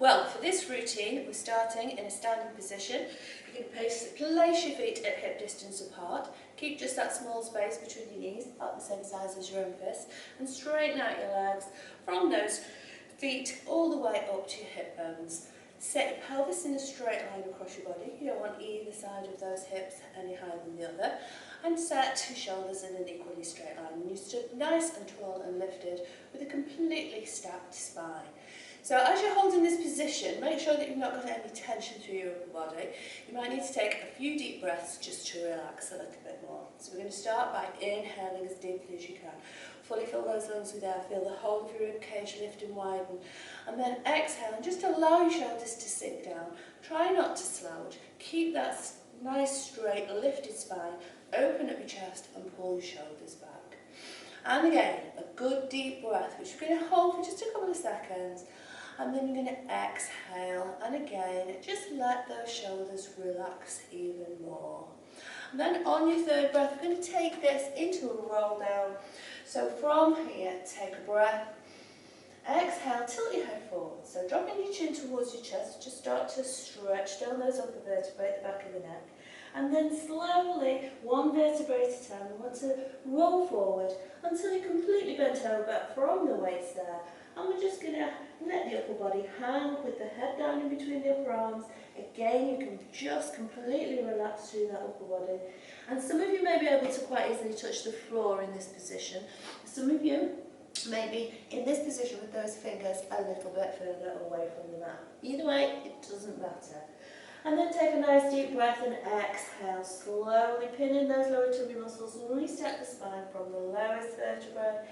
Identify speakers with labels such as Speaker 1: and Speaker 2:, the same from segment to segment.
Speaker 1: Well, for this routine, we're starting in a standing position. You're going to place your feet at hip distance apart. Keep just that small space between your knees, about the same size as your own fist, and straighten out your legs from those feet all the way up to your hip bones. Set your pelvis in a straight line across your body. You don't want either side of those hips any higher than the other. And set your shoulders in an equally straight line. And you stood nice and tall and lifted with a completely stacked spine. So as you're holding this position, make sure that you've not got any tension through your upper body. You might need to take a few deep breaths just to relax a little bit more. So we're going to start by inhaling as deeply as you can. Fully fill those lungs with air, feel the whole of your rib cage lift and widen. And then exhale and just allow your shoulders to sink down. Try not to slouch. Keep that nice straight lifted spine. Open up your chest and pull your shoulders back. And again, a good deep breath, which we're going to hold for just a couple of seconds. And then you're going to exhale, and again, just let those shoulders relax even more. And then on your third breath, we're going to take this into a roll down. So from here, take a breath. Exhale, tilt your head forward. So dropping your chin towards your chest, just start to stretch down those upper vertebrae at the back of the neck. And then slowly, one vertebrae at a time, you want to roll forward until you're completely bent over from the waist there. And we're just going to let the upper body hang with the head down in between the upper arms. Again, you can just completely relax through that upper body. And some of you may be able to quite easily touch the floor in this position. Some of you may be in this position with those fingers a little bit further away from the mat. Either way, it doesn't matter. And then take a nice deep breath and exhale, slowly pin in those lower tummy muscles and reset the spine from the lowest vertebrae.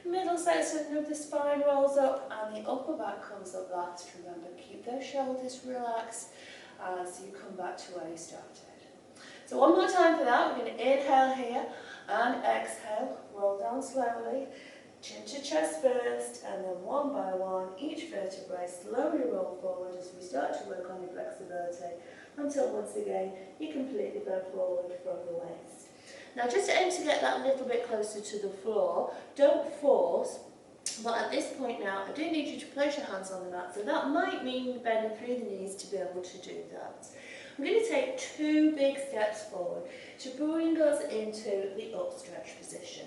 Speaker 1: Middle section of the spine rolls up and the upper back comes up last. Remember, keep those shoulders relaxed as you come back to where you started. So one more time for that, we're going to inhale here and exhale, roll down slowly, chin to chest first, and then one by one, each vertebrae slowly roll forward as we start to work on your flexibility until once again you completely bend forward from the waist. Now just aim to get that a little bit closer to the floor. Don't force, but at this point now I do need you to place your hands on the mat, so that might mean bending through the knees to be able to do that. I'm going to take two big steps forward to bring us into the upstretch position.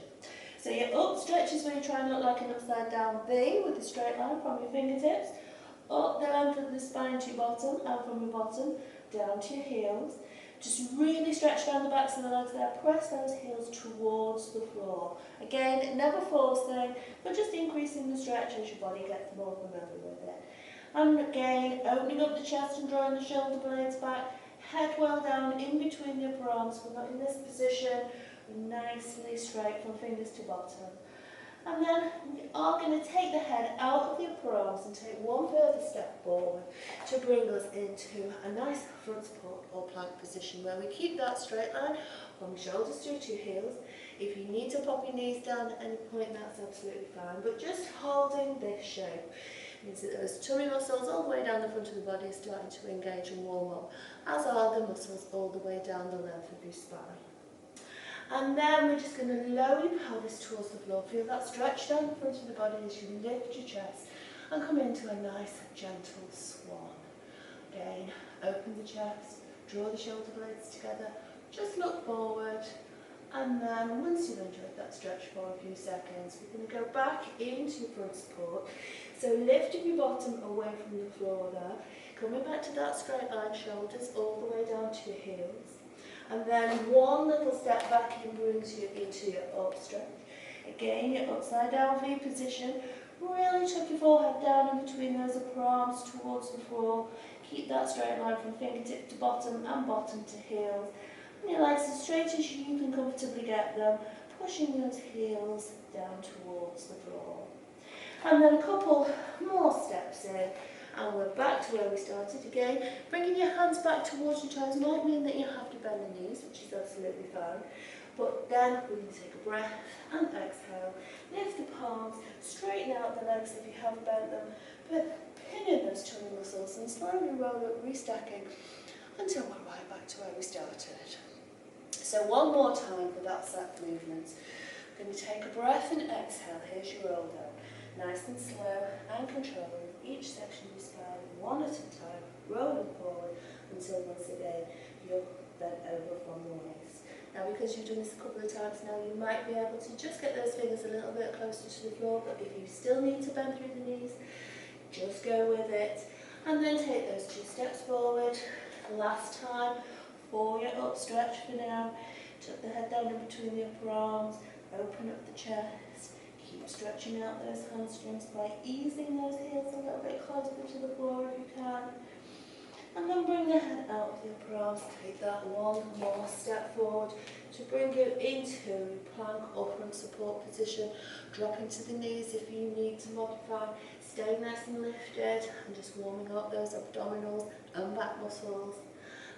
Speaker 1: So your upstretch is where you try and look like an upside down V with a straight line from your fingertips, up the length of the spine to your bottom, and from your bottom down to your heels. Just really stretch down the backs of the legs there, press those heels towards the floor. Again, never forcing, but just increasing the stretch as your body gets more familiar with it. And again, opening up the chest and drawing the shoulder blades back, head well down in between the upper arms. We're not in this position, nicely straight from fingers to bottom. And then we are going to take the head out of the upper arms and take one further step forward to bring us into a nice front support or plank position where we keep that straight line from shoulders through to heels. If you need to pop your knees down at any point, that's absolutely fine, but just holding this shape means that those tummy muscles all the way down the front of the body are starting to engage and warm up, as are the muscles all the way down the length of your spine. And then we're just going to lower your pelvis towards the floor. Feel that stretch down the front of the body as you lift your chest and come into a nice gentle swan. Again, open the chest, draw the shoulder blades together, just look forward, and then once you've enjoyed that stretch for a few seconds, we're going to go back into your front support. So lifting your bottom away from the floor there, coming back to that straight line, shoulders all the way down to your heels. And then one little step back in brings you into your upstretch. Again, your upside down V position. Really tuck your forehead down in between those upper arms towards the floor. Keep that straight line from fingertip to bottom and bottom to heels. And your legs as straight as you can comfortably get them, pushing those heels down towards the floor. And then a couple more steps in. And we're back to where we started again. Bringing your hands back towards your toes might mean that you have to bend the knees, which is absolutely fine. But then we're going to take a breath and exhale. Lift the palms, straighten out the legs if you haven't bent them, but pin in those tummy muscles and slowly roll up, restacking until we're right back to where we started. So one more time for that set movement. We're going to take a breath and exhale. Here's your roll down. nice and slow and controlled, each section of your spine, one at a time, rolling forward until once again you're bent over from the waist. Now, because you've done this a couple of times now, you might be able to just get those fingers a little bit closer to the floor, but if you still need to bend through the knees, just go with it. And then take those 2 steps forward. Last time, for your up stretch for now. Tuck the head down in between the upper arms, open up the chest, keep stretching out those hamstrings by easing those heels a little bit closer to the floor if you can. And then bring the head out with the upper arms. Take that one more step forward to bring you into plank or front support position. Drop into the knees if you need to modify. Stay nice and lifted and just warming up those abdominals and back muscles.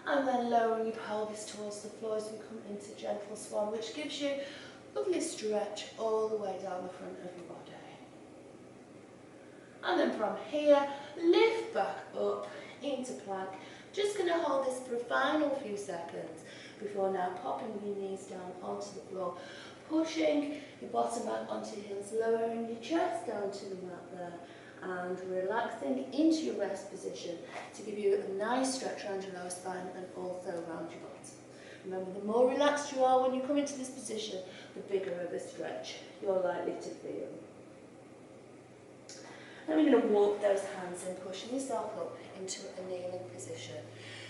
Speaker 1: And then lowering your pelvis towards the floor as we come into gentle swan, which gives you a lovely stretch all the way down the front of your body. And then from here, lift back up into plank. Just going to hold this for a final few seconds before now popping your knees down onto the floor, pushing your bottom back onto your heels, lowering your chest down to the mat there, and relaxing into your rest position to give you a nice stretch around your lower spine and also around your bottom. Remember, the more relaxed you are when you come into this position, the bigger of a stretch you're likely to feel. Then we're going to walk those hands in, pushing yourself up into a kneeling position.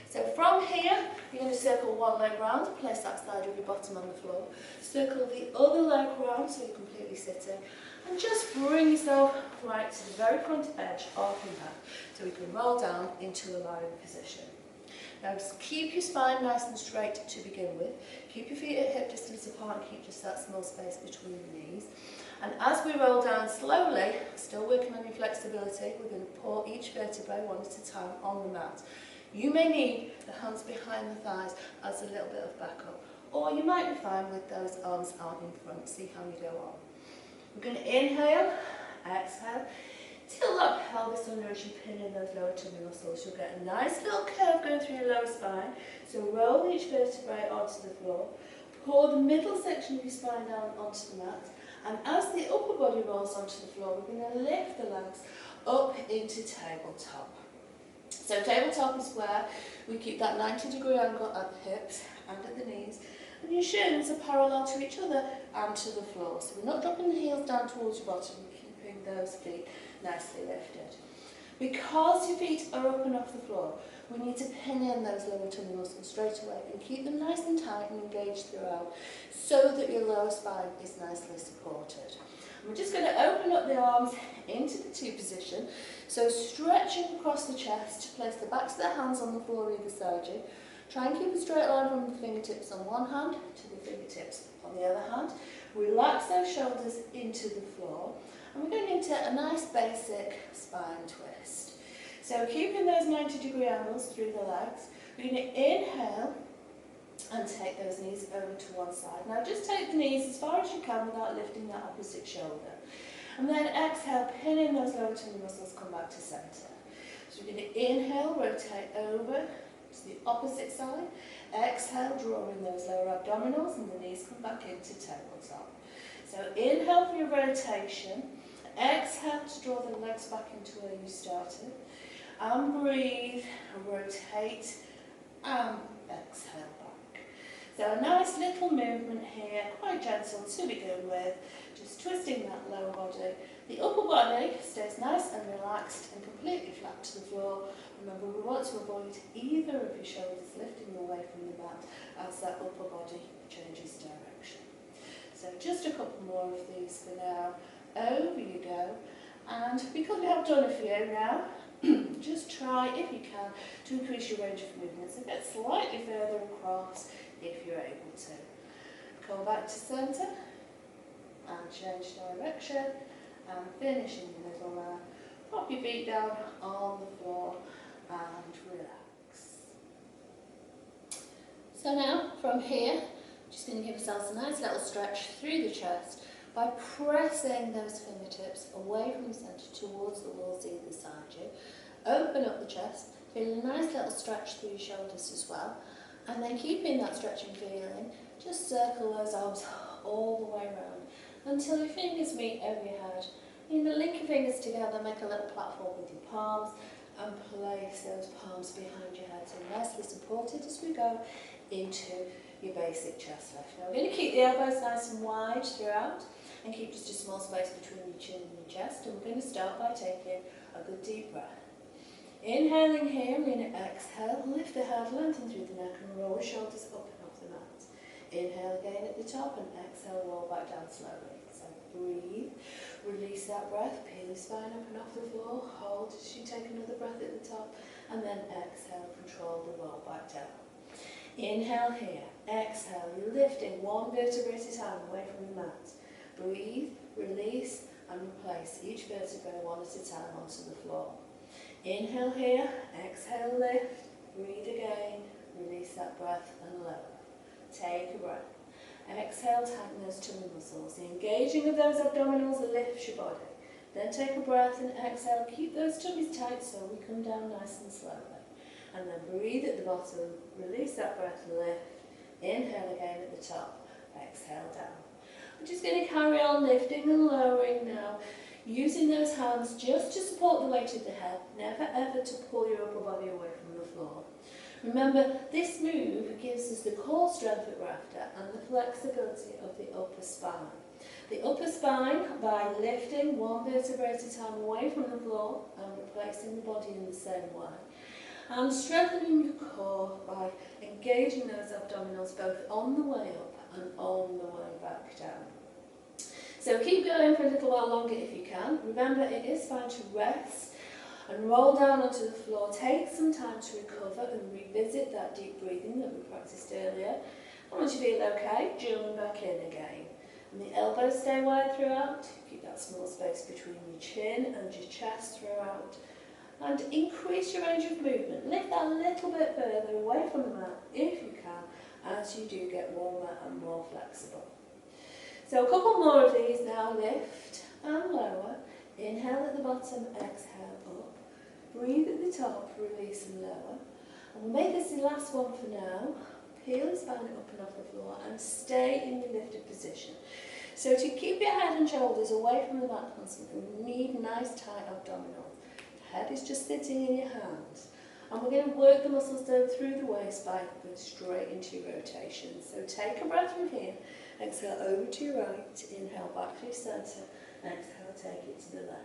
Speaker 1: So from here, you're going to circle one leg round, place that side of your bottom on the floor. Circle the other leg round so you're completely sitting. And just bring yourself right to the very front edge of your mat so we can roll down into a lying position. Now just keep your spine nice and straight to begin with. Keep your feet at hip distance apart and keep just that small space between the knees. And as we roll down slowly, still working on your flexibility, we're going to pour each vertebrae one at a time on the mat. You may need the hands behind the thighs as a little bit of backup, or you might be fine with those arms out in front. See how you go on. We're going to inhale, exhale, tilt that pelvis under as you pin in those lower tummy muscles. You'll get a nice little curve going through your lower spine. So roll each vertebrae onto the floor. Pour the middle section of your spine down onto the mat. And as the upper body rolls onto the floor, we're going to lift the legs up into tabletop. So tabletop is where we keep that 90-degree angle at the hips and at the knees. And your shins are parallel to each other and to the floor. So we're not dropping the heels down towards your bottom, we're keeping those feet nicely lifted. Because your feet are open off the floor, we need to pin in those lower tummy muscles straight away and keep them nice and tight and engaged throughout so that your lower spine is nicely supported. We're just going to open up the arms into the two position. So stretching across the chest, place the backs of the hands on the floor either side you. Try and keep a straight line from the fingertips on one hand to the fingertips on the other hand. Relax those shoulders into the floor. And we're going into a nice basic spine twist. So keeping those 90-degree angles through the legs, we're going to inhale and take those knees over to one side. Now just take the knees as far as you can without lifting that opposite shoulder. And then exhale, pin in those lower tummy muscles, come back to centre. So we're going to inhale, rotate over to the opposite side. Exhale, draw in those lower abdominals and the knees come back into tabletop. So inhale for your rotation. Exhale to draw the legs back into where you started. And breathe, and rotate, and exhale back. So a nice little movement here, quite gentle to begin with, just twisting that lower body. The upper body stays nice and relaxed and completely flat to the floor. Remember, we want to avoid either of your shoulders lifting away from the mat as that upper body changes direction. So just a couple more of these for now. Over you go. And because we have done a few now, just try, if you can, to increase your range of movement. So get slightly further across if you're able to. Come back to centre and change direction and finish in the middle there. Pop your feet down on the floor and relax. So now, from here, just going to give yourselves a nice little stretch through the chest by pressing those fingertips away from the centre towards the walls either side you. Open up the chest, feel a nice little stretch through your shoulders as well. And then keeping that stretching feeling, just circle those arms all the way around until your fingers meet over your head You're going to link your fingers together, make a little platform with your palms, and place those palms behind your head, so nicely supported as we go into your basic chest lift. Now we're going to keep the elbows nice and wide throughout, and keep just a small space between your chin and your chest, and we're going to start by taking a good deep breath. Inhaling here, we're going to exhale, lift the head, lengthen through the neck and roll the shoulders up and off the mat. Inhale again at the top and exhale, roll back down slowly. So breathe, release that breath, peel your spine up and off the floor, hold as you take another breath at the top, and then exhale, control the roll back down. Inhale here, exhale, you're lifting one vertebra at a time away from the mat. Breathe, release and replace each vertebra one at a time onto the floor. Inhale here, exhale, lift, breathe again, release that breath and lower. Take a breath. Exhale, tighten those tummy muscles. The engaging of those abdominals lifts your body. Then take a breath and exhale, keep those tummies tight so we come down nice and slowly. And then breathe at the bottom, release that breath, lift. Inhale again at the top, exhale down. We're just going to carry on lifting and lowering now, using those hands just to support the weight of the head, never ever to pull your upper body away from the floor. Remember, this move gives us the core strength that we're after and the flexibility of the upper spine. The upper spine by lifting one vertebra at a time away from the floor and replacing the body in the same way. And strengthening your core by engaging those abdominals both on the way up and on the way back down. So keep going for a little while longer if you can. Remember, it is fine to rest and roll down onto the floor. Take some time to recover and revisit that deep breathing that we practiced earlier. And once you feel okay, join back in again. And the elbows stay wide throughout. Keep that small space between your chin and your chest throughout. And increase your range of movement. Lift that a little bit further away from the mat if you can, as you do get warmer and more flexible. So a couple more of these now. Lift and lower. Inhale at the bottom, exhale up. Breathe at the top, release and lower. And we'll make this the last one for now. Peel the spine up and off the floor and stay in the lifted position. So to keep your head and shoulders away from the mat constantly, we need nice tight abdominals. The head is just sitting in your hands. And we're going to work the muscles down through the waist by going straight into your rotation. So take a breath from here. Exhale over to your right. Inhale back through centre. Exhale, take it to the left.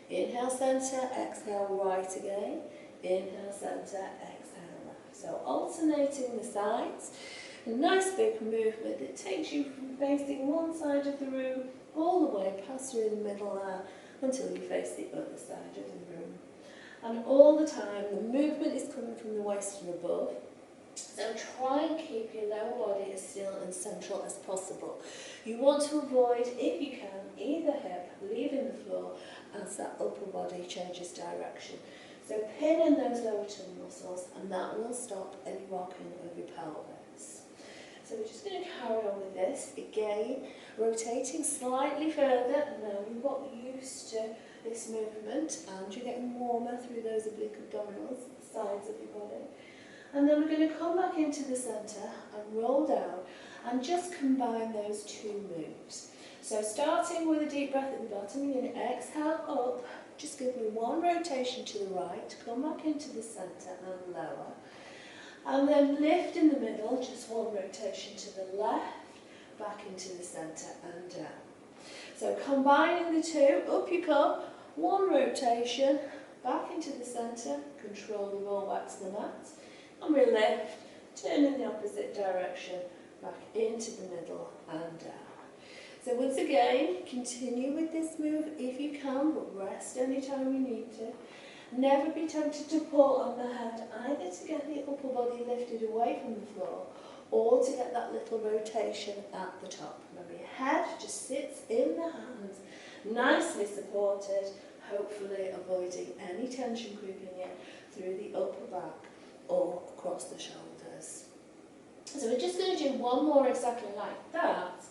Speaker 1: Inhale centre, exhale right again. Inhale centre, exhale left. So alternating the sides. A nice big movement that takes you from facing one side of the room all the way past through the middle there until you face the other side of the room. And all the time the movement is coming from the waist and above. So try and keep your lower body as still and central as possible. You want to avoid, if you can, either hip leaving the floor as that upper body changes direction. So pin in those lower tummy muscles and that will stop any rocking of your pelvis. So we're just going to carry on with this. Again, rotating slightly further. Now you've got used to this movement and you're getting warmer through those oblique abdominals, the sides of your body. And then we're going to come back into the centre and roll down and just combine those two moves. So starting with a deep breath at the bottom, you're going to exhale up, just give me one rotation to the right, come back into the centre and lower. And then lift in the middle, just one rotation to the left, back into the centre and down. So combining the two, up you come, one rotation, back into the centre, control the roll back to the mat. And we lift, turn in the opposite direction, back into the middle and down. So once again, continue with this move if you can, but rest anytime you need to. Never be tempted to pull on the head, either to get the upper body lifted away from the floor, or to get that little rotation at the top. Remember, your head just sits in the hands, nicely supported, hopefully avoiding any tension creeping in through the upper back or across the shoulders. So we're just going to do one more exactly like that.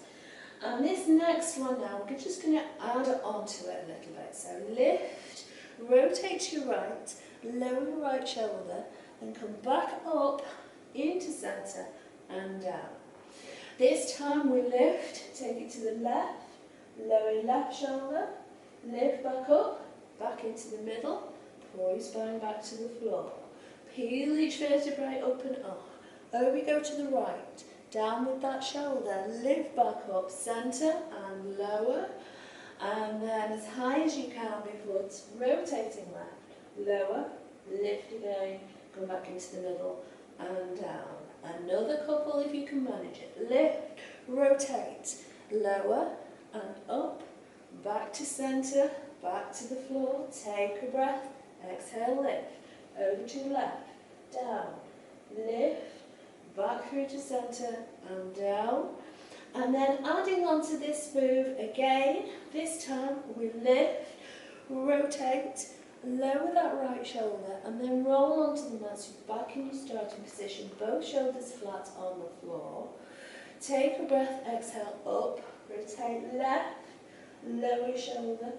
Speaker 1: And this next one now, we're just going to add on to it a little bit. So lift, rotate to your right, lower your right shoulder, and come back up into centre and down. This time we lift, take it to the left, lower your left shoulder, lift back up, back into the middle, pull your spine back to the floor. Peel each vertebrae up and up. Over we go to the right, down with that shoulder, lift back up, centre and lower, and then as high as you can before rotating left, lower, lift again, come back into the middle and down. Another couple if you can manage it. Lift, rotate, lower and up, back to centre, back to the floor, take a breath, exhale, lift, over to left, down, lift, back through to centre and down. And then adding on to this move again, this time we lift, rotate, lower that right shoulder and then roll onto the mat. So you're back in your starting position, both shoulders flat on the floor. Take a breath, exhale, up, rotate left, lower shoulder,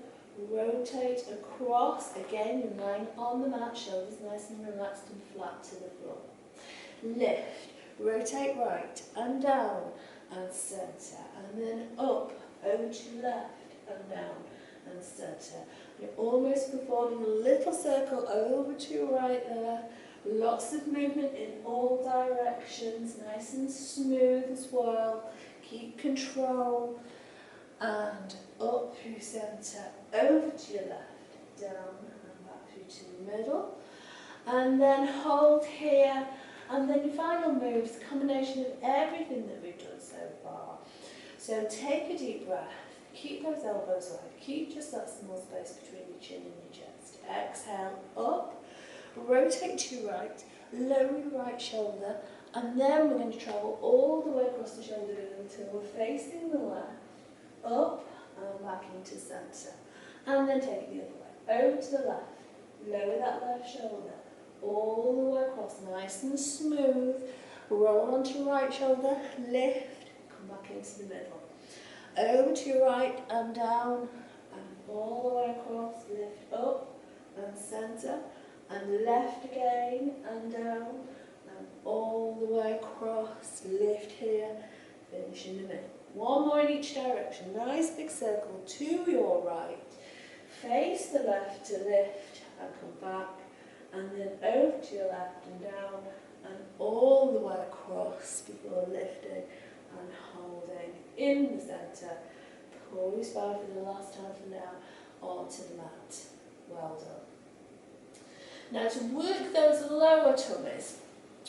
Speaker 1: rotate across, again you're lying on the mat, shoulders nice and relaxed and flat to the floor. Lift, rotate right and down and centre, and then up, over to left and down and centre. You're almost performing a little circle over to your right there. Lots of movement in all directions, nice and smooth as well. Keep control. And up through centre, over to your left, down and back through to the middle. And then hold here. And then your final move is a combination of everything that we've done so far. So take a deep breath. Keep those elbows wide. Keep just that small space between your chin and your chest. Exhale, up. Rotate to your right. Lower your right shoulder. And then we're going to travel all the way across the shoulder until we're facing the left. Up and back into centre. And then take it the other way. Over to the left. Lower that left shoulder. All the way across, nice and smooth. Roll onto right shoulder, lift, come back into the middle. Over to your right and down, and all the way across, lift up and centre, and left again and down, and all the way across, lift here, finish in the middle. One more in each direction, nice big circle to your right. Face the left to lift and come back. And then over to your left and down and all the way across before lifting and holding in the centre. Pull your spine for the last time from now onto the mat. Well done. Now to work those lower tummies,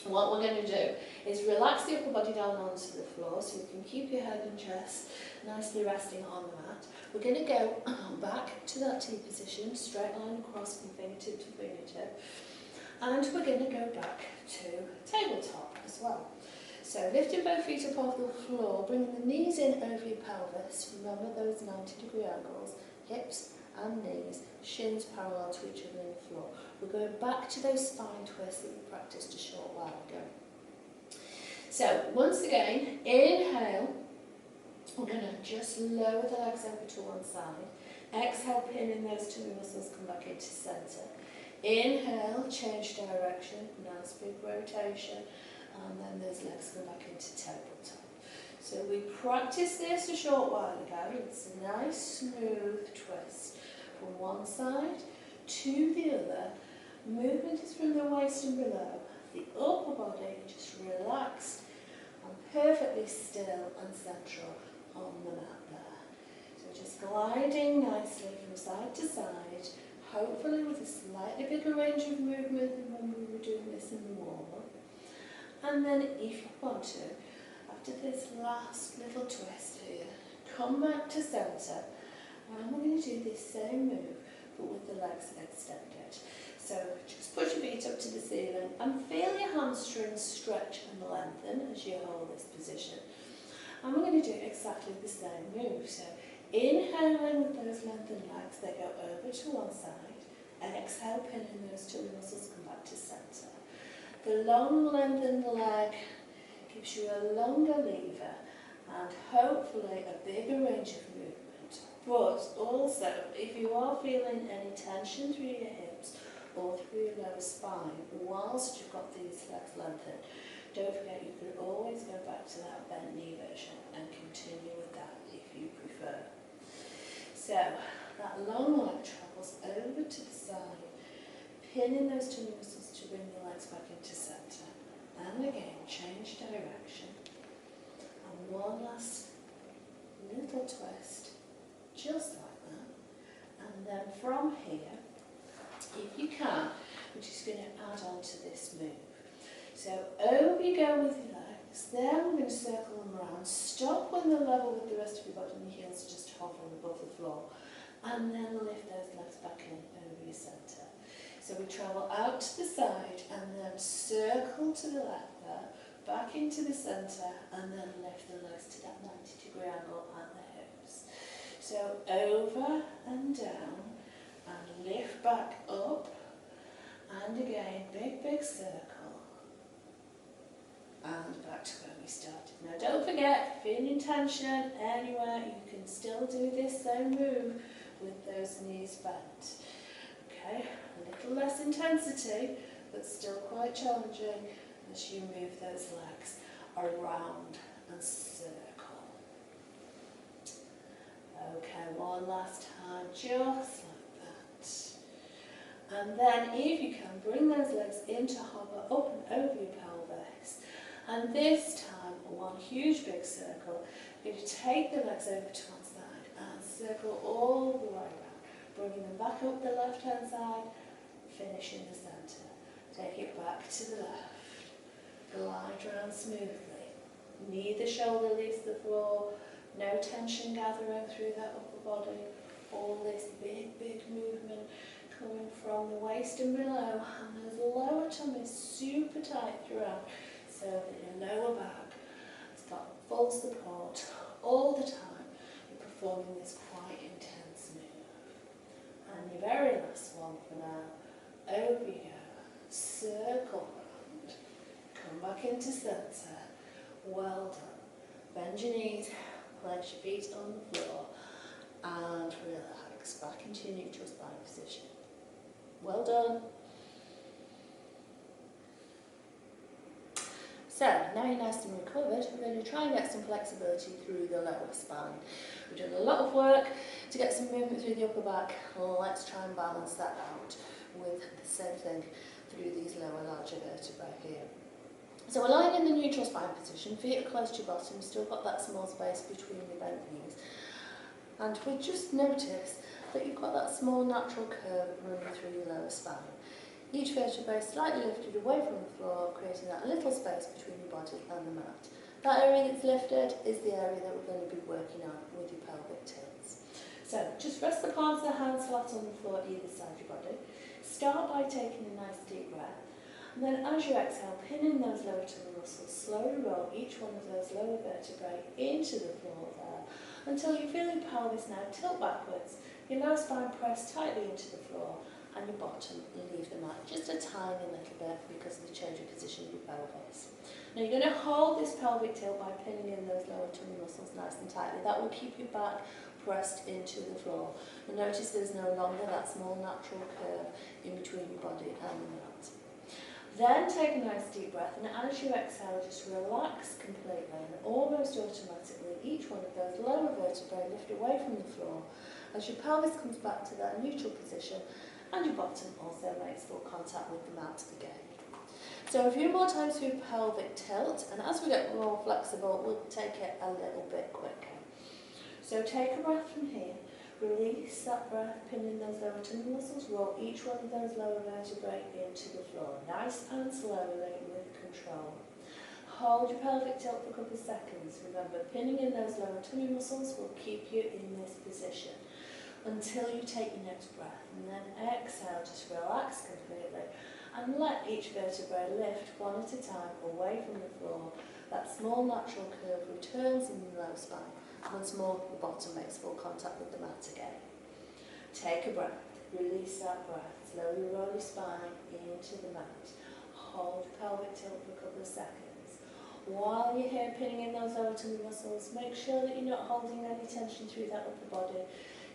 Speaker 1: what we're going to do is relax the upper body down onto the floor so you can keep your head and chest nicely resting on the mat. We're going to go back to that T position, straight line across from fingertip to fingertip. And we're going to go back to tabletop as well. So lifting both feet up off the floor, bringing the knees in over your pelvis. Remember those 90-degree angles, hips and knees, shins parallel to each other in the floor. We're going back to those spine twists that we practiced a short while ago. So once again, inhale. We're going to just lower the legs over to one side. Exhale, pin in those tummy muscles, come back into centre. Inhale, change direction, nice big rotation, and then those legs come back into tabletop. So we practiced this a short while ago. It's a nice smooth twist from one side to the other. Movement is from the waist and below. The upper body just relaxed and perfectly still and central on the mat there. So just gliding nicely from side to side, hopefully with a slightly bigger range of movement than when we were doing this in the warm-up. And then if you want to, after this last little twist here, come back to centre, and we're going to do this same move but with the legs extended. So just push your feet up to the ceiling and feel your hamstrings stretch and lengthen as you hold this position. And we're going to do exactly the same move. So inhaling with those lengthened legs, they go over to one side. Exhale, pinning those tummy muscles, come back to centre. The long lengthened leg gives you a longer lever and hopefully a bigger range of movement. But also, if you are feeling any tension through your hips or through your lower spine whilst you've got these legs lengthened, don't forget you can always go back to that bent knee version and continue with that if you prefer. So That long leg travels over to the side, pinning those tummy muscles to bring the legs back into centre. And again, change direction. And one last little twist, just like that. And then from here, if you can, we're just going to add on to this move. So over you go with your legs, then we're going to circle them around, stop when they're level with the rest of your body and your heels are just hovering above the floor, and then lift those legs back in over your centre. So we travel out to the side and then circle to the left there, back into the centre, and then lift the legs to that 90-degree angle at the hips. So over and down, and lift back up, and again, big circle. And back to where we started. Now don't forget, feeling tension anywhere, you can still do this same move with those knees bent. Okay, a little less intensity, but still quite challenging as you move those legs around and circle. Okay, one last time, just like that. And then if you can, bring those legs into hover up and over your pelvis. And this time, one huge big circle. You're going to take the legs over to one side and circle all the way around, bringing them back up the left-hand side, finish in the centre. Take it back to the left. Glide round smoothly. Neither shoulder leaves the floor. No tension gathering through that upper body. All this big movement coming from the waist and below, and those lower tummies super tight throughout, so that your lower back has got full support all the time. You're performing this quite intense move. And your very last one for now, over you go, circle round, come back into centre, well done. Bend your knees, place your feet on the floor, and relax back into your neutral spine position. Well done. So, now you're nice and recovered, we're going to try and get some flexibility through the lower spine. We've done a lot of work to get some movement through the upper back. Let's try and balance that out with the same thing through these lower larger vertebrae here. So we're lying in the neutral spine position, feet are close to your bottom, still got that small space between your bent knees. And we just notice that you've got that small natural curve running through your lower spine. Each vertebrae slightly lifted away from the floor, creating that little space between your body and the mat. That area that's lifted is the area that we're going to be working on with your pelvic tilts. So just rest the palms of the hands flat on the floor either side of your body. Start by taking a nice deep breath. And then as you exhale, pinning those lower tummy muscles, slowly roll each one of those lower vertebrae into the floor there, until you feel your pelvis now tilt backwards, your lower spine press tightly into the floor, and your bottom leave the mat just a tiny little bit because of the change of position of your pelvis. Now you're going to hold this pelvic tilt by pinning in those lower tummy muscles nice and tightly. That will keep your back pressed into the floor. And notice there's no longer that small natural curve in between your body and the mat. Then take a nice deep breath, and as you exhale, just relax completely, and almost automatically each one of those lower vertebrae lift away from the floor as your pelvis comes back to that neutral position, and your bottom also makes full contact with the mat again. So a few more times through pelvic tilt, and as we get more flexible, we'll take it a little bit quicker. So take a breath from here, release that breath, pinning those lower tummy muscles, roll each one of those lower vertebrae into the floor, nice and slowly with control. Hold your pelvic tilt for a couple of seconds. Remember, pinning in those lower tummy muscles will keep you in this position until you take your next breath, and then exhale, just relax completely and let each vertebrae lift one at a time away from the floor. That small natural curve returns in the lower spine. Once more, the bottom makes full contact with the mat again. Take a breath, release that breath, slowly roll your spine into the mat. Hold pelvic tilt for a couple of seconds. While you're here pinning in those lower tummy muscles, make sure that you're not holding any tension through that upper body.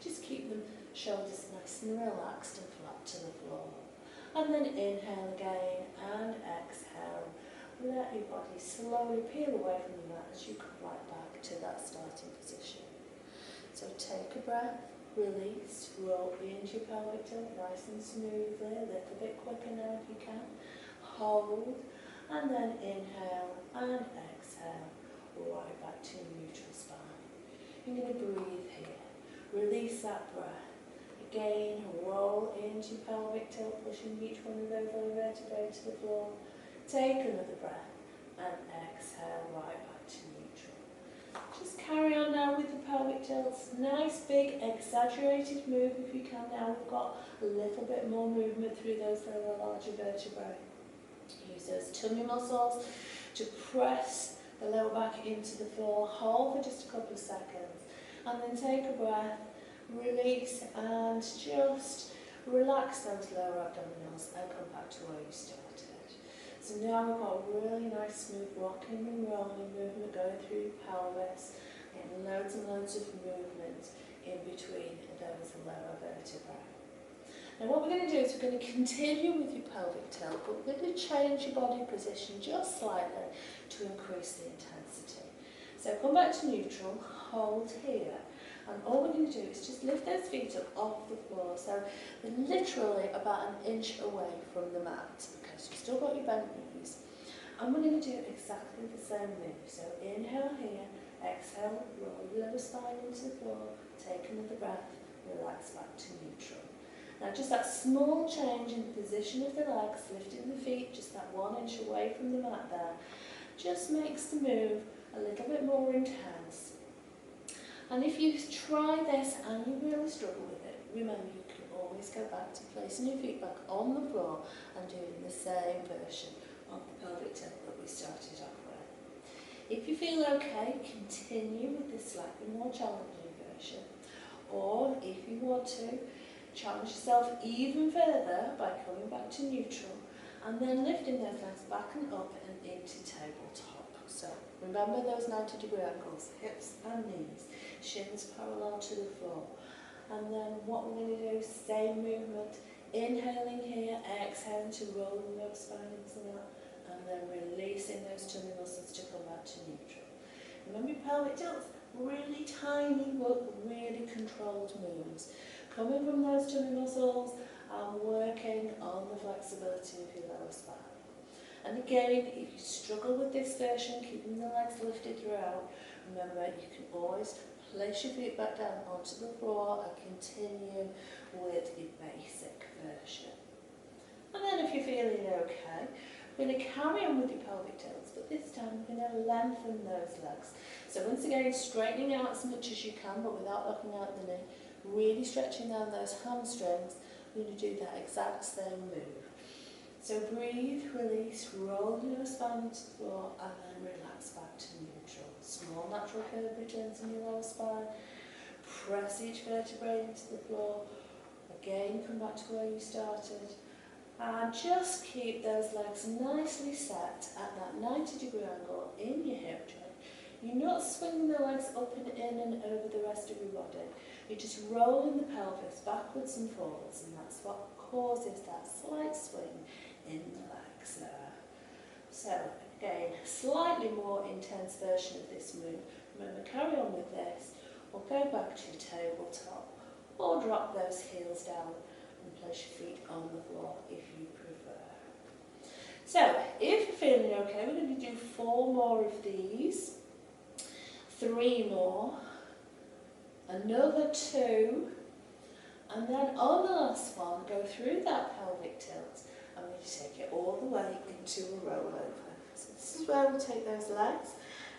Speaker 1: Just keep them shoulders nice and relaxed and flat to the floor. And then inhale again and exhale. Let your body slowly peel away from the mat as you come right back to that starting position. So take a breath, release, roll into your pelvic tilt, nice and smoothly, a little bit quicker now if you can. Hold, and then inhale and exhale, right back to neutral spine. You're going to breathe here, release that breath. Again, roll into your pelvic tilt, pushing each one of those lower vertebrae to the floor. Take another breath, and exhale right back to neutral. Just carry on now with the pelvic tilts. Nice, big, exaggerated move if you can now. We've got a little bit more movement through those lower larger vertebrae. Use those tummy muscles to press the lower back into the floor. Hold for just a couple of seconds. And then take a breath, release, and just relax those lower abdominals and come back to where you started. So now we've got a really nice smooth rocking and rolling movement going through your pelvis, and loads of movement in between those lower vertebrae. Now what we're going to do is we're going to continue with your pelvic tilt, but we're going to change your body position just slightly to increase the intensity. So come back to neutral, hold here, and all we're going to do is just lift those feet up off the floor, so they're literally about an inch away from the mat. Okay, so you've still got your bent knees, and we're going to do exactly the same move. So inhale here, exhale, roll your lower spine into the floor, take another breath, relax back to neutral. Now just that small change in the position of the legs, lifting the feet just that 1 inch away from the mat there, just makes the move a little bit more intense. And if you try this and you really struggle with it, remember you can always go back to placing your feet back on the floor and doing the same version of the pelvic tilt that we started off with. If you feel okay, continue with this slightly more challenging version. Or if you want to, challenge yourself even further by coming back to neutral and then lifting those legs back and up and into tabletop. So remember those 90-degree angles, hips and knees, shins parallel to the floor. And then what we're going to do is same movement, inhaling here, exhaling to roll the lower spine into the mat, and then releasing those tummy muscles to come back to neutral. Remember your pelvic tilts, really tiny but really controlled moves. Coming from those tummy muscles and working on the flexibility of your lower spine. And again, if you struggle with this version, keeping the legs lifted throughout, remember you can always place your feet back down onto the floor and continue with the basic version. And then if you're feeling okay, we're going to carry on with your pelvic tilts, but this time we're going to lengthen those legs. So once again, straightening out as much as you can, but without locking out the knee, really stretching down those hamstrings. We're going to do that exact same move. So breathe, release, roll your spine into the floor, and then relax back to neutral. Small natural curve returns in your lower spine. Press each vertebrae into the floor. Again, come back to where you started. And just keep those legs nicely set at that 90-degree angle in your hip joint. You're not swinging the legs up and in and over the rest of your body. You're just rolling the pelvis backwards and forwards, and that's what causes that slight swing in the legs there. So again, slightly more intense version of this move. Remember, carry on with this, or go back to tabletop, or drop those heels down and place your feet on the floor if you prefer. So if you're feeling okay, we're going to do 4 more of these, 3 more, another 2, and then on the last one, go through that pelvic tilt. I'm going to take it all the way into a rollover. So this is where we take those legs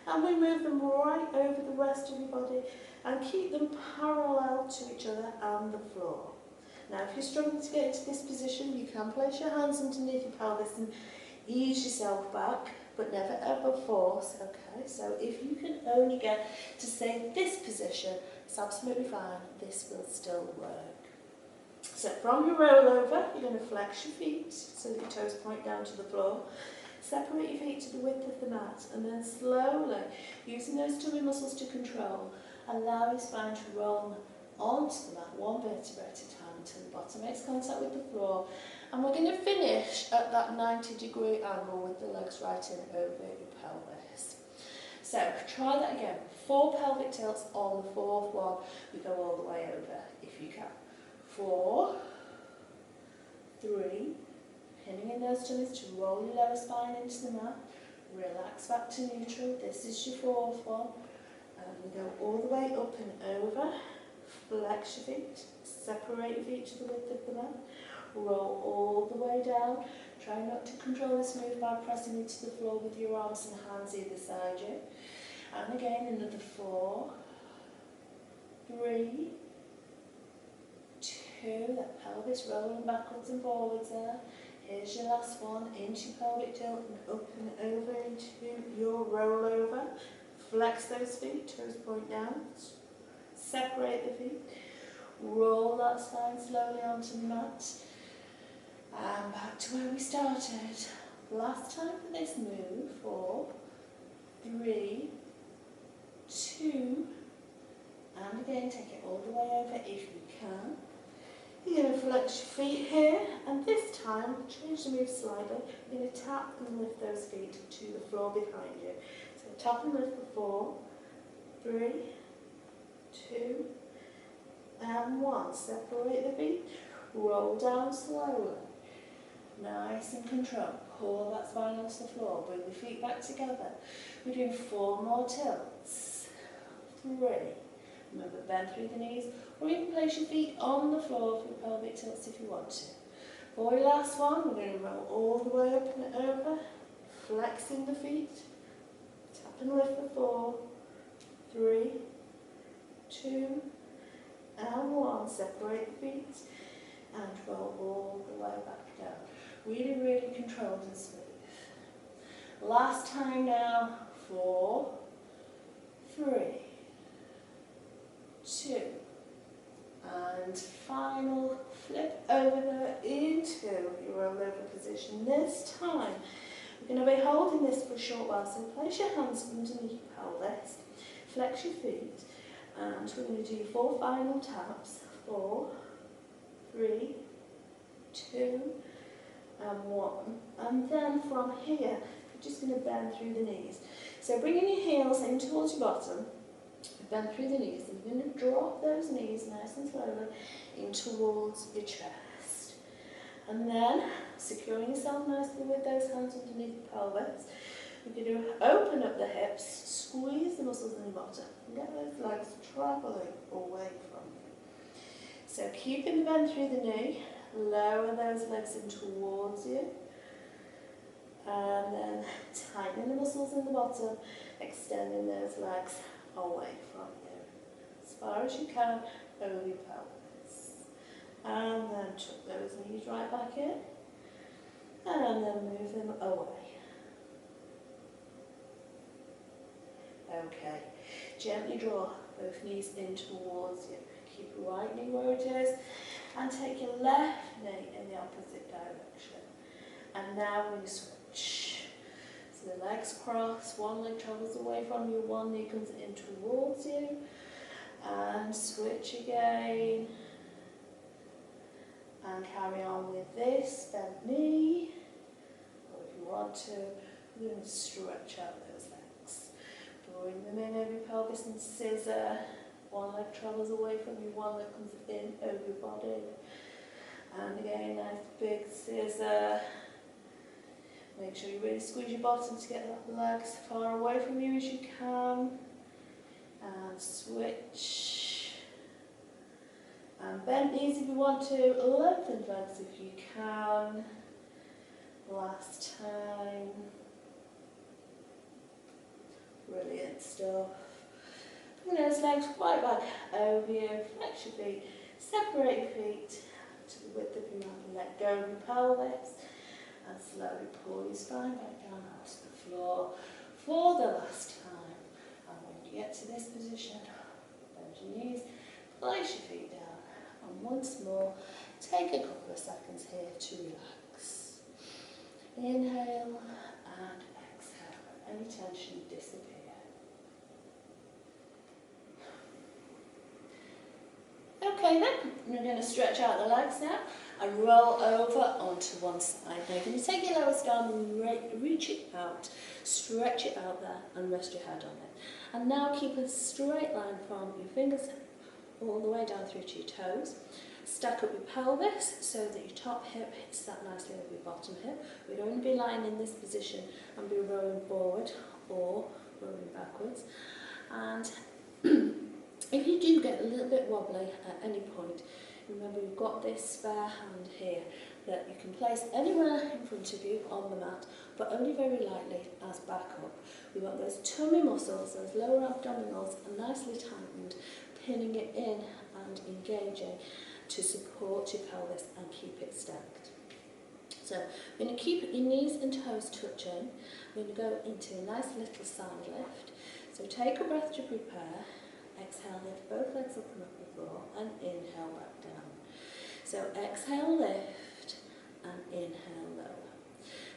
Speaker 1: and we move them right over the rest of your body and keep them parallel to each other and the floor. Now if you're struggling to get into this position, you can place your hands underneath your pelvis and ease yourself back, but never ever force, okay? So if you can only get to say this position, it's absolutely fine, this will still work. So from your rollover, you're going to flex your feet so that your toes point down to the floor. Separate your feet to the width of the mat, and then slowly, using those tummy muscles to control, allow your spine to roll onto the mat, 1 vertebra at a time until the bottom makes contact with the floor. And we're going to finish at that 90-degree angle with the legs right in over your pelvis. So try that again. 4 pelvic tilts on the 4th one. We go all the way over if you can. 4, 3, pinning in those tummies to roll your lower spine into the mat. Relax back to neutral. This is your 4th one. And we go all the way up and over. Flex your feet. Separate your feet to the width of the mat. Roll all the way down. Try not to control this move by pressing into the floor with your arms and hands either side you. And again, another 4, 3, 2, that pelvis rolling backwards and forwards there. Here's your last one, into your pelvic tilt and up and over into your rollover. Flex those feet, toes point down. Separate the feet. Roll that spine slowly onto the mat. And back to where we started. Last time for this move. 4, 3, 2, and again take it all the way over if you can. You're going to flex your feet here, and this time change the move slightly. You're going to tap and lift those feet to the floor behind you. So tap and lift for 4, 3, 2, and 1. Separate the feet, roll down slowly. Nice and controlled. Pull that spine onto the floor. Bring the feet back together. We're doing 4 more tilts. 3. Remember, bend through the knees, or you can place your feet on the floor for your pelvic tilts if you want to. For your last one, we're going to roll all the way up and over, flexing the feet. Tap and lift for 4, 3, 2, and 1. Separate the feet and roll all the way back down. Really, really controlled and smooth. Last time now. 4, 3, 2, and final flip over there into your rollover position. This time we're going to be holding this for a short while, so place your hands underneath your pelvis, flex your feet, and we're going to do 4 final taps. 4, 3, 2, and 1. And then from here, you're just going to bend through the knees. So bringing your heels in towards your bottom, bend through the knees, and you're going to drop those knees nice and slowly in towards your chest. And then, securing yourself nicely with those hands underneath the pelvis, we're going to open up the hips, squeeze the muscles in the bottom, and get those legs travelling away from you. So keeping the bend through the knee, lower those legs in towards you, and then tightening the muscles in the bottom, extending those legs away from you, as far as you can over your pelvis. And then tuck those knees right back in, and then move them away. Okay, gently draw both knees in towards you. Keep your right knee where it is, and take your left knee in the opposite direction. And now we switch. So the legs cross, one leg travels away from you, one knee comes in towards you, and switch again. And carry on with this, bent knee, or if you want to, you're going to stretch out those legs. Bring them in over your pelvis and scissor. One leg travels away from you, one leg comes in over your body. And again, nice big scissor. Make sure you really squeeze your bottom to get that leg as far away from you as you can. And switch. And bend knees if you want to, lengthen legs if you can. Last time. Brilliant stuff. Bring those legs right back over you, flex your feet, separate your feet to the width of your mat and let go of your pelvis. And slowly pull your spine back down onto the floor for the last time. And when you get to this position, bend your knees, place your feet down. And once more, take a couple of seconds here to relax. Inhale and exhale. Any tension disappear. Okay then, we're going to stretch out the legs now and roll over onto one side. Now you're going to take your lowest arm and reach it out, stretch it out there and rest your head on it. And now keep a straight line from your fingers all the way down through to your toes. Stack up your pelvis so that your top hip hits that nicely with your bottom hip. We're going to be lying in this position and be rolling forward or rolling backwards. And if you do get a little bit wobbly at any point, remember you've got this spare hand here that you can place anywhere in front of you on the mat, but only very lightly as backup. We want those tummy muscles, those lower abdominals, are nicely tightened, pinning it in and engaging to support your pelvis and keep it stacked. So we're going to keep your knees and toes touching. We're going to go into a nice little side lift. So take a breath to prepare. Exhale, lift both legs up and off the floor and inhale back down. So exhale, lift and inhale, lower.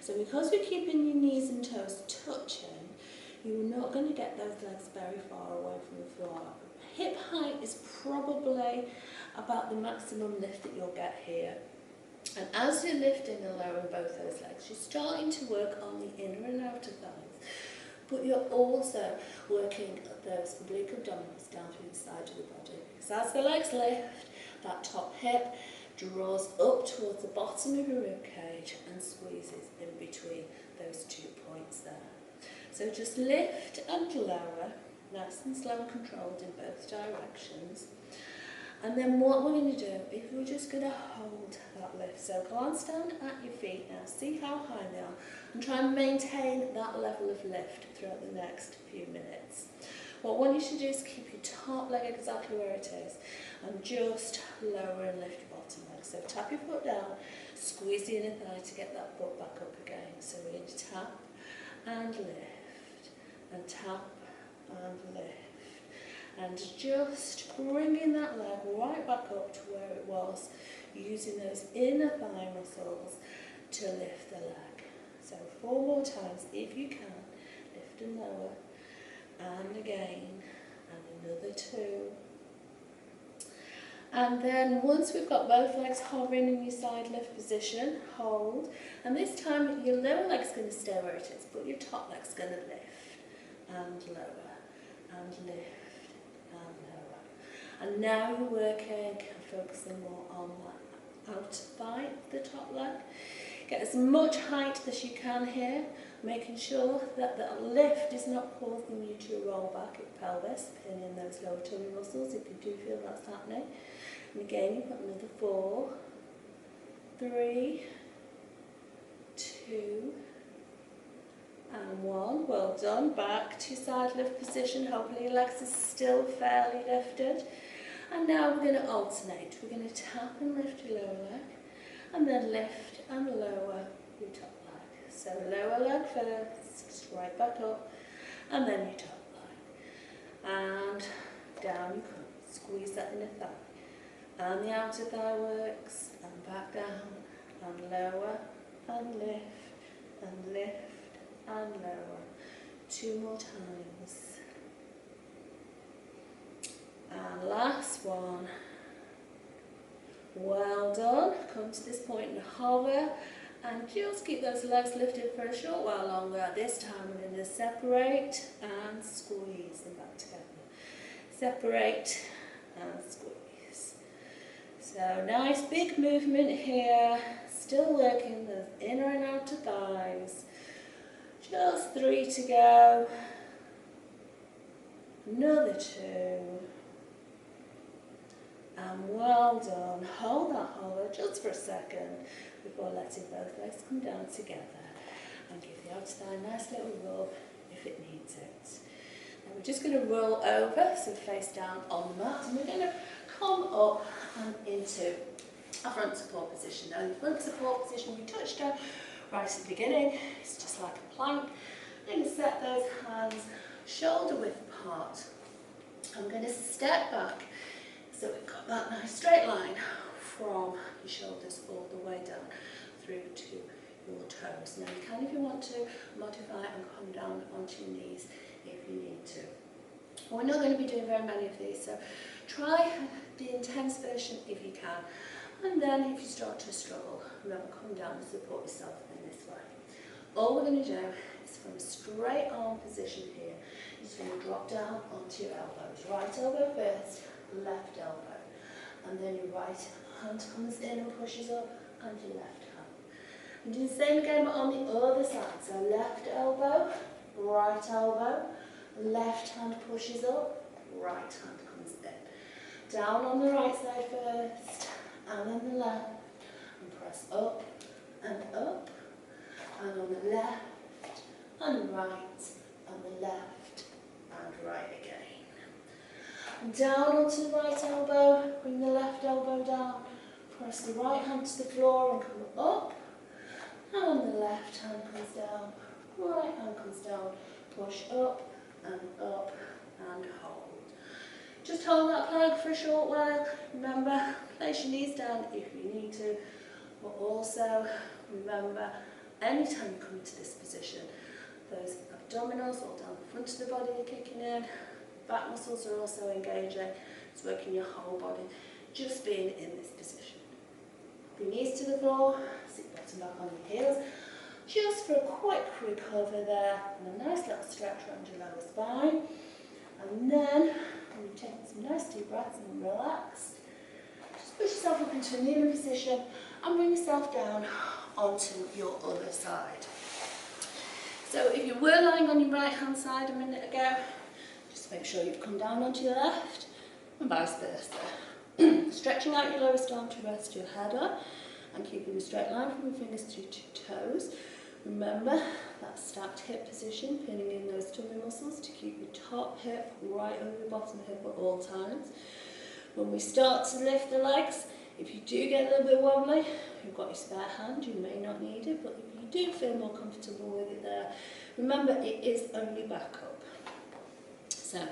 Speaker 1: So because we're keeping your knees and toes touching, you're not going to get those legs very far away from the floor. Hip height is probably about the maximum lift that you'll get here. And as you're lifting and lowering both those legs, you're starting to work on the inner and outer thighs. But you're also working those oblique abdominals down through the side of the body. Because as the legs lift, that top hip draws up towards the bottom of your rib cage and squeezes in between those 2 points there. So just lift and lower, nice and slow and controlled in both directions. And then what we're going to do is we're just going to hold that lift. So glance down at your feet now, see how high they are, and try and maintain that level of lift throughout the next few minutes. What I want you to do is keep your top leg exactly where it is, and just lower and lift your bottom leg. So tap your foot down, squeeze the inner thigh to get that butt back up again. So we're going to tap and lift, and tap and lift. And just bringing that leg right back up to where it was, using those inner thigh muscles to lift the leg. So 4 more times if you can. Lift and lower. And again. And another 2. And then once we've got both legs hovering in your side lift position, hold. And this time your lower leg's going to stay where it is, but your top leg's going to lift and lower and lift. And now you're working and focusing more on that outer thigh, the top leg. Get as much height as you can here, making sure that the lift is not causing you to roll back your pelvis, pinning those lower tummy muscles if you do feel that's happening. And again, you've got another 4, 3, 2, and 1. Well done. Back to side lift position. Hopefully your legs are still fairly lifted. And now we're going to alternate. We're going to tap and lift your lower leg, and then lift and lower your top leg. So lower leg first, straight back up, and then your top leg. And down you come. Squeeze that inner thigh. And the outer thigh works, and back down, and lower, and lift, and lift, and lower. 2 more times. And last one. Well done. Come to this point and hover, and just keep those legs lifted for a short while longer. This time we're going to separate and squeeze them back together. Separate and squeeze. So nice big movement here. Still working those inner and outer thighs. Just 3 to go. Another 2. And well done. Hold that hover just for a second before letting both legs come down together. And give the outer thigh a nice little rub if it needs it. Now we're just going to roll over, so face down on the mat. And we're going to come up and into a front support position. Now the front support position we touched on right at the beginning. It's just like a plank. You're going to set those hands shoulder width apart. I'm going to step back so we've got that nice straight line from your shoulders all the way down through to your toes. Now you can, if you want to, modify and come down onto your knees if you need to. We're not going to be doing very many of these, so try the intense version if you can. And then if you start to struggle, remember, come down and support yourself in this way. All we're going to do is from a straight arm position here, you're just going to drop down onto your elbows. Right elbow first, left elbow. And then your right hand comes in and pushes up, and your left hand. And do the same again but on the other side. So left elbow, right elbow, left hand pushes up, right hand comes in. Down on the right side first, and then the left, and press up, and on the left, and right, and the left, and right again. And down onto the right elbow, bring the left elbow down, press the right hand to the floor and come up, and the left hand comes down, right hand comes down, push up, and hold. Just hold that plank for a short while. Remember, place your knees down if you need to, but also remember, anytime you come into this position, those abdominals all down the front of the body are kicking in, back muscles are also engaging, it's working your whole body, just being in this position. Bring knees to the floor, sit bottom back on your heels, just for a quick recover there, and a nice little stretch around your lower spine. And then, when you've taken some nice deep breaths and relaxed, just push yourself up into a kneeling position and bring yourself down onto your other side. So if you were lying on your right hand side a minute ago, just make sure you've come down onto your left, and vice versa. Stretching out your lowest arm to rest your head up, and keeping a straight line from your fingers to your toes. Remember that stacked hip position, pinning in those tummy muscles to keep your top hip right over your bottom hip at all times. When we start to lift the legs, if you do get a little bit wobbly, you've got your spare hand, you may not need it, but if you do feel more comfortable with it there, remember it is only back up. So,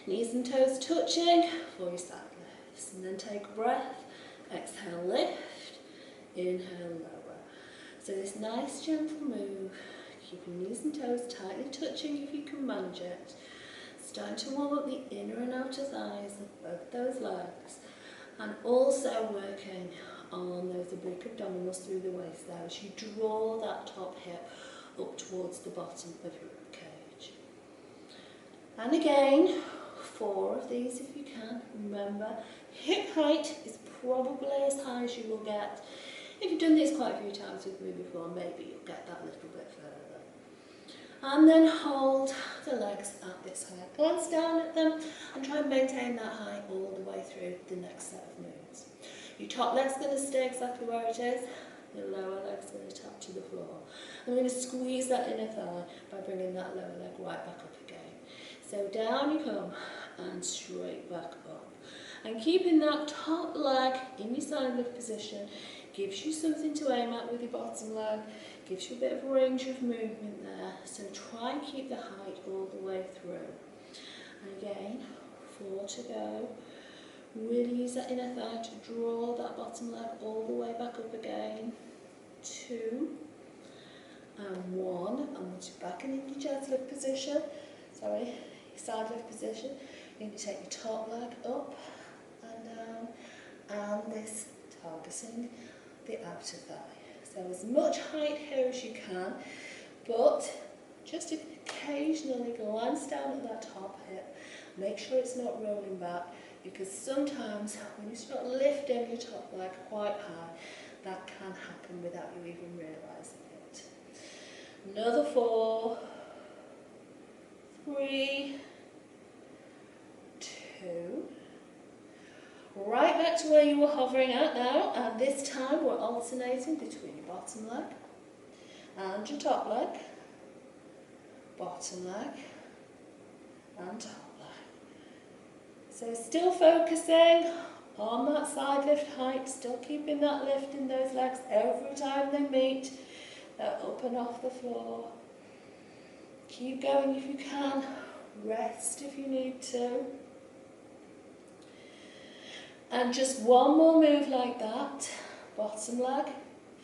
Speaker 1: knees and toes touching for your side lifts, and then take a breath, exhale, lift, inhale, lower. So this nice gentle move, keeping knees and toes tightly touching if you can manage it. Starting to warm up the inner and outer thighs of both those legs, and also working on those oblique abdominals through the waist there as you draw that top hip up towards the bottom of your ribcage. And again, 4 of these if you can. Remember, hip height is probably as high as you will get. If you've done this quite a few times with me before, maybe you'll get that little bit further. And then hold the legs at this height. Glance down at them and try and maintain that height all the way through the next set of moves. Your top leg's going to stay exactly where it is. Your lower leg's going to tap to the floor. I'm going to squeeze that inner thigh by bringing that lower leg right back up again. So down you come and straight back up. And keeping that top leg in your side lift position gives you something to aim at with your bottom leg, gives you a bit of a range of movement there. So try and keep the height all the way through. And again, 4 to go. Really use that inner thigh to draw that bottom leg all the way back up again. 2 and 1. And once you're back in your chest lift position, your side lift position, you're going to take your top leg up and down, and this targeting the outer thigh. So as much height here as you can, but just occasionally glance down at that top hip. Make sure it's not rolling back, because sometimes when you start lifting your top leg quite high, that can happen without you even realising it. Another 4, 3, 2. Right back to where you were hovering at now, and this time we're alternating between your bottom leg and your top leg, bottom leg and top leg. So still focusing on that side lift height, still keeping that lift in those legs every time they meet. They're up and off the floor. Keep going if you can, rest if you need to. And just one more move like that, bottom leg,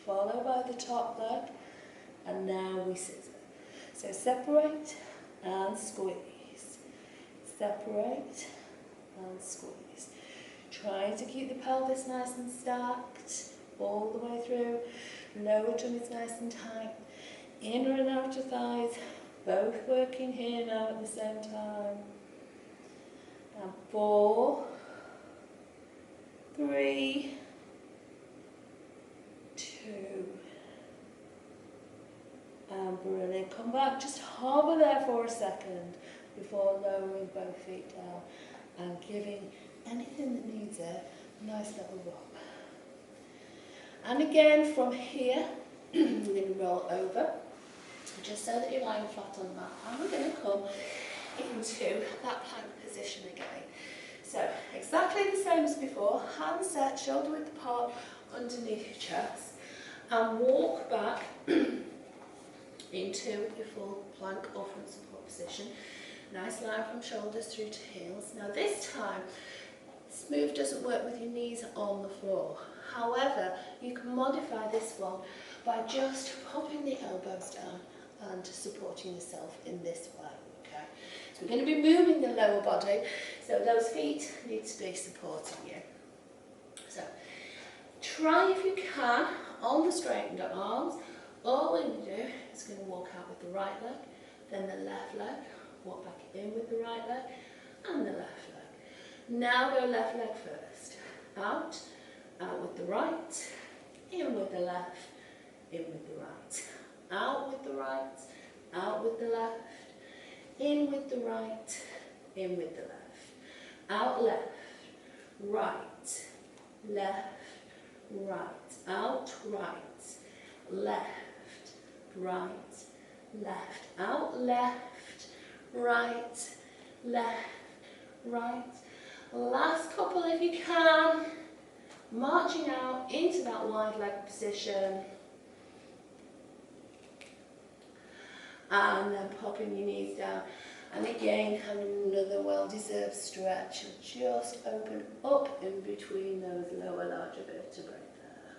Speaker 1: followed by the top leg, and now we scissor. So separate and squeeze, separate and squeeze. Trying to keep the pelvis nice and stacked all the way through. Lower tummy's nice and tight. Inner and outer thighs, both working here now at the same time. And 4, 3, 2, and brilliant. Come back, just hover there for a second before lowering both feet down and giving anything that needs it a nice little rub. And again from here, you're going to roll over, just so that you're lying flat on the mat. And we're going to come into that plank position again. So exactly the same as before, hands set, shoulder width apart underneath your chest, and walk back into your full plank or front support position. Nice line from shoulders through to heels. Now this time, this move doesn't work with your knees on the floor. However, you can modify this one by just popping the elbows down and supporting yourself in this way. Okay? So we're going to be moving the lower body, so those feet need to be supporting you. So try if you can on the straightened arms. All we're going to do is going to walk out with the right leg, then the left leg, walk back in with the right leg and the left leg. Now go left leg first. Out, out with the right, in with the left, in with the right. Out with the right, out with the left, in with the right, in with the left. Out left, right, left, right. Out right, left, right, left. Out left, right, left, right. Last couple if you can. Marching out into that wide leg position. And then popping your knees down. And again, another well-deserved stretch. You'll just open up in between those lower larger vertebrae there.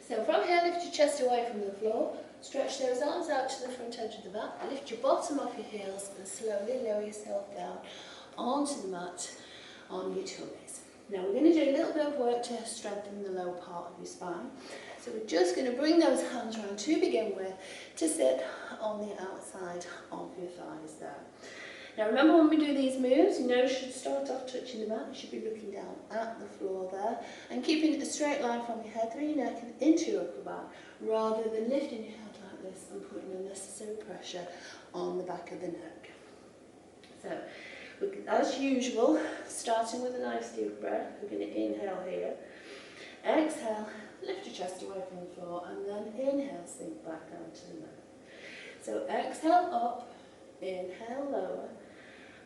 Speaker 1: So from here, lift your chest away from the floor. Stretch those arms out to the front edge of the mat. Lift your bottom off your heels and slowly lower yourself down onto the mat on your tummies. Now we're going to do a little bit of work to strengthen the lower part of your spine. So we're just going to bring those hands around to begin with to sit on the outside of your thighs there. Now remember, when we do these moves, your nose should start off touching the mat. You should be looking down at the floor there and keeping a straight line from your head through your neck and into your upper back, rather than lifting your head like this and putting unnecessary pressure on the back of the neck. So, as usual, starting with a nice deep breath, we're going to inhale here. Exhale, lift your chest away from the floor, and then inhale, sink back down to the mat. So exhale up, inhale lower,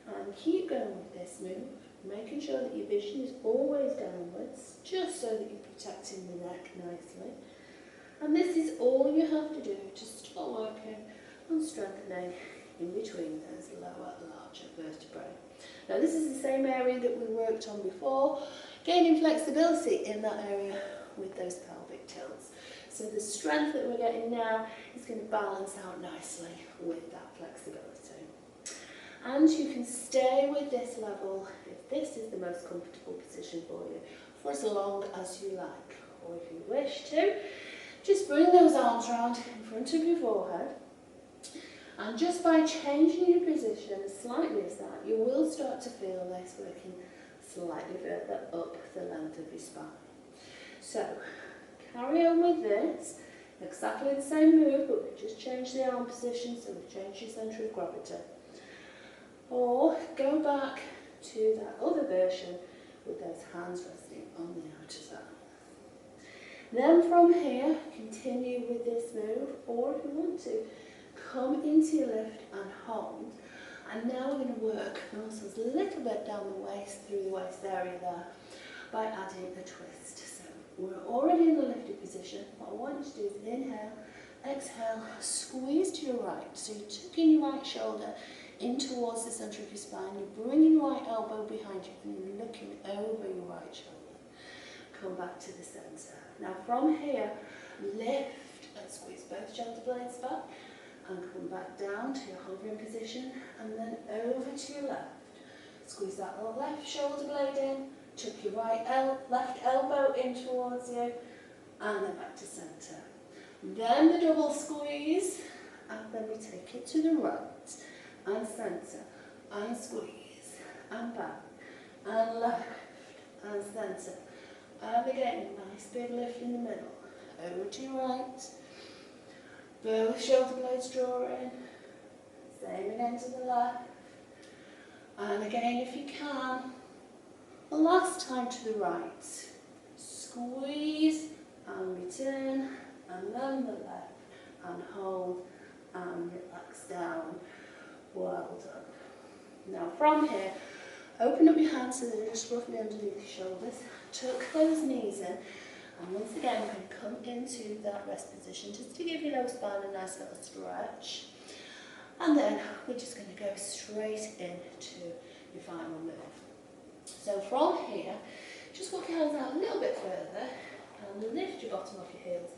Speaker 1: and keep going with this move, making sure that your vision is always downwards, just so that you're protecting the neck nicely. And this is all you have to do to start working on strengthening in between those lower, larger vertebrae. Now this is the same area that we worked on before, gaining flexibility in that area with those pelvic tilts. So the strength that we're getting now is going to balance out nicely with that flexibility. And you can stay with this level, if this is the most comfortable position for you, for as long as you like. Or if you wish to, just bring those arms around in front of your forehead. And just by changing your position as slightly as that, you will start to feel this working slightly further up the length of your spine. So, carry on with this. Exactly the same move, but we've just changed the arm position, so we've changed your centre of gravity. Or go back to that other version with those hands resting on the outer thigh. Then from here, continue with this move, or if you want to, come into your lift and hold. And now we're going to work the muscles a little bit down the waist, through the waist area there, by adding a twist. So we're already in the lifted position. What I want you to do is inhale, exhale, squeeze to your right. So you're tucking your right shoulder in towards the centre of your spine. You're bringing your right elbow behind you and you're looking over your right shoulder. Come back to the centre. Now from here, lift and squeeze both shoulder blades back and come back down to your hovering position and then over to your left. Squeeze that little left shoulder blade in, tuck your left elbow in towards you, and then back to centre. Then the double squeeze, and then we take it to the right, and centre, and squeeze, and back, and left, and centre. And again, nice big lift in the middle. Over to your right. Both shoulder blades draw in. Same again to the left. And again, if you can, the last time to the right. Squeeze and return, and then the left, and hold, and relax down. Well done. Now from here, open up your hands so they're just roughly underneath your shoulders. Tuck those knees in, and once again we're going to come into that rest position just to give your lower spine a nice little stretch. And then we're just going to go straight into your final move. So from here, just walk your hands out a little bit further and lift your bottom off your heels.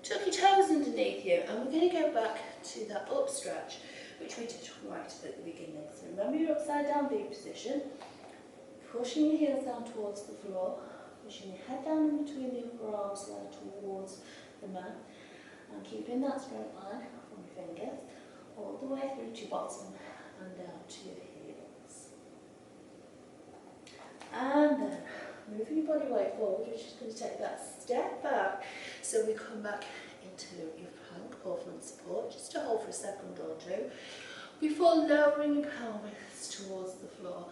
Speaker 1: Tuck your toes underneath you, and we're going to go back to that up stretch, which we did right at the beginning. So remember your upside down V position, pushing your heels down towards the floor, pushing your head down in between the upper arms down towards the mat, and keeping that straight line from your fingers all the way through to your bottom and down to your heels. And then moving your body weight forward, we're just going to take that step back so we come back into your plank or front support, just to hold for a second or two before lowering your pelvis towards the floor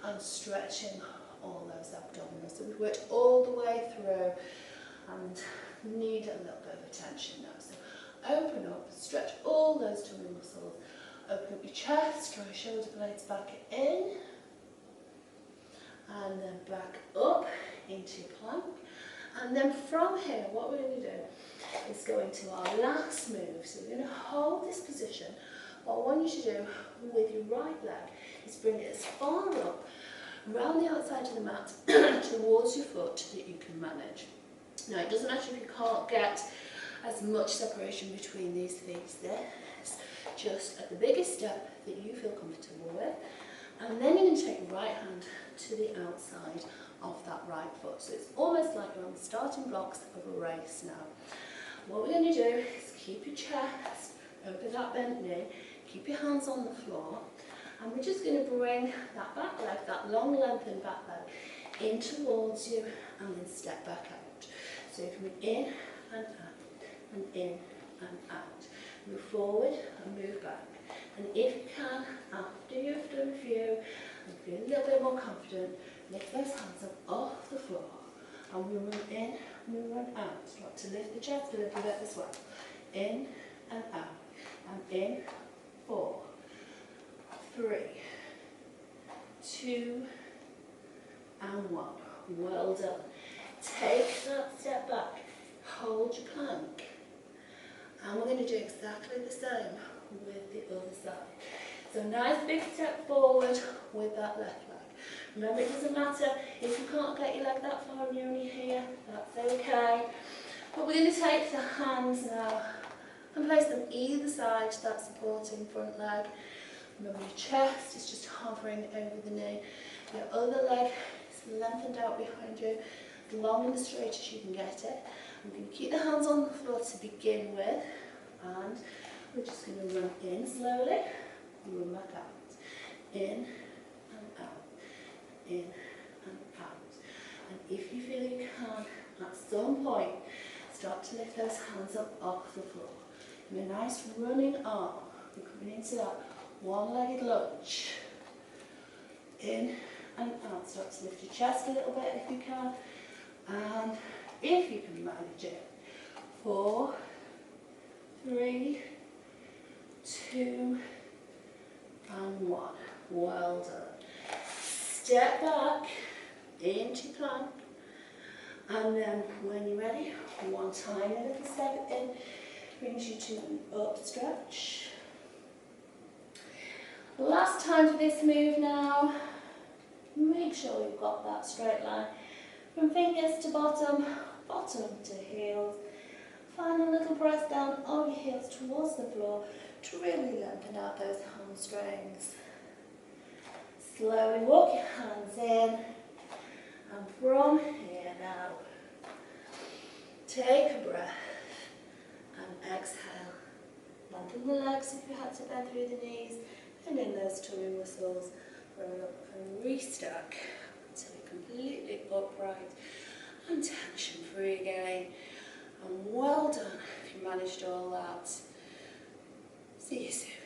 Speaker 1: and stretching all those abdominals. So we've worked all the way through and need a little bit of attention now. So open up, stretch all those tummy muscles, open up your chest, draw your shoulder blades back in, and then back up into your plank. And then from here, what we're going to do is go into our last move. So we're going to hold this position. What I want you to do with your right leg is bring it as far up, around the outside of the mat, towards your foot that you can manage. Now, it doesn't matter if you can't get as much separation between these feet. There's just at the biggest step that you feel comfortable with. And then you're going to take your right hand to the outside of that right foot. So it's almost like you're on the starting blocks of a race now. What we're going to do is keep your chest, open that bent knee, keep your hands on the floor, and we're just going to bring that back leg, that long lengthened back leg, in towards you and then step back out. So you can be in and out, and in and out. Move forward and move back. And if you can, after you've done a few and feel a little bit more confident, lift those hands up off the floor. And we run in, we run out. Start to lift the chest a little bit as well. In and out. And in. 4, 3, 2, and 1. Well done. Take that step back. Hold your plank. And we're going to do exactly the same with the other side. So nice big step forward with that left leg. Remember, it doesn't matter if you can't get your leg that far and you're only here, that's okay. But we're going to take the hands now and place them either side to that supporting front leg. Remember, your chest is just hovering over the knee. Your other leg is lengthened out behind you, as long and as straight as you can get it. I'm going to keep the hands on the floor to begin with, and we're just going to run in slowly, and run back out. In and out, in and out. And if you feel you can, at some point, start to lift those hands up off the floor. In a nice running arm, we're coming into that one-legged lunge. In and out. Start to lift your chest a little bit if you can. And if you can manage it. 4, 3, 2, and 1. Well done. Step back into plank. And then when you're ready, one tiny little step in brings you to an up stretch. Last time for this move now. Make sure you've got that straight line from fingers to bottom, bottom to heels. Find a little press down of your heels towards the floor to really lengthen out those hamstrings. Slowly walk your hands in, and from here now, take a breath and exhale. Lengthen the legs if you had to bend through the knees, and in those tummy muscles, roll up and restack until you're completely upright and tension free again. And well done if you managed all that. See you soon.